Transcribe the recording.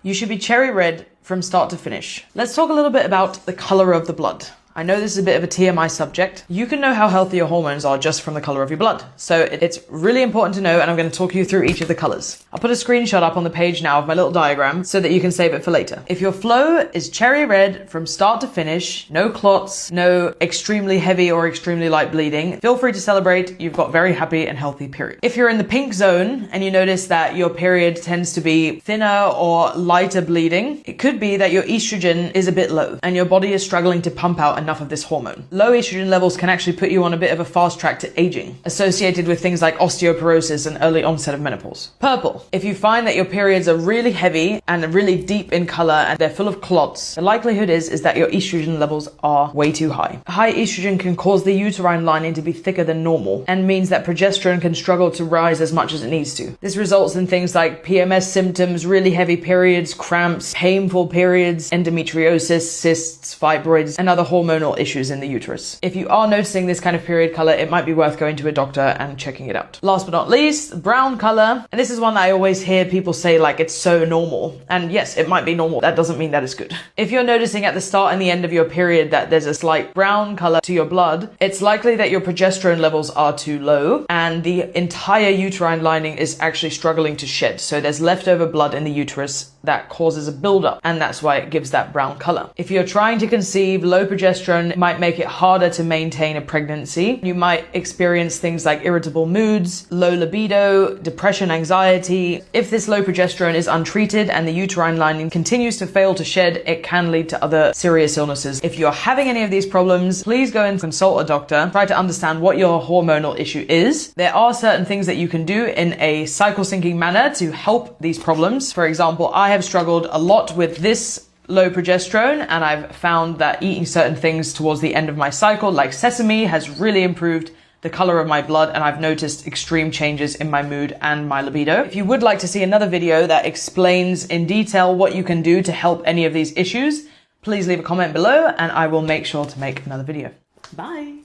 You should be cherry red from start to finish. Let's talk a little bit about the color of the blood. I know this is a bit of a TMI subject. You can know how healthy your hormones are just from the color of your blood. So it's really important to know, and I'm going to talk you through each of the colors. I'll put a screenshot up on the page now of my little diagram so that you can save it for later. If your flow is cherry red from start to finish, no clots, no extremely heavy or extremely light bleeding, feel free to celebrate. You've got very happy and healthy period. If you're in the pink zone and you notice that your period tends to be thinner or lighter bleeding, it could be that your estrogen is a bit low and your body is struggling to pump out enough of this hormone. Low estrogen levels can actually put you on a bit of a fast track to aging, associated with things like osteoporosis and early onset of menopause. Purple. If you find that your periods are really heavy and really deep in color and they're full of clots, the likelihood is that your estrogen levels are way too high. High estrogen can cause the uterine lining to be thicker than normal and means that progesterone can struggle to rise as much as it needs to. This results in things like PMS symptoms, really heavy periods, cramps, painful periods, endometriosis, cysts, fibroids, and other hormonal issues in the uterus. If you are noticing this kind of period color, it might be worth going to a doctor and checking it out. Last but not least, brown color. And this is one that I always hear people say like it's so normal. And yes, it might be normal. That doesn't mean that it's good. If you're noticing at the start and the end of your period that there's a slight brown color to your blood, it's likely that your progesterone levels are too low and the entire uterine lining is actually struggling to shed. So there's leftover blood in the uterus that causes a buildup, and that's why it gives that brown color. If you're trying to conceive, low progesterone might make it harder to maintain a pregnancy. You might experience things like irritable moods, low libido, depression, anxiety. If this low progesterone is untreated and the uterine lining continues to fail to shed, it can lead to other serious illnesses. If you're having any of these problems, please go and consult a doctor. Try to understand what your hormonal issue is. There are certain things that you can do in a cycle syncing manner to help these problems. For example, I have struggled a lot with this low progesterone, and I've found that eating certain things towards the end of my cycle, like sesame, has really improved the color of my blood, and I've noticed extreme changes in my mood and my libido. If you would like to see another video that explains in detail what you can do to help any of these issues, please leave a comment below and I will make sure to make another video. Bye!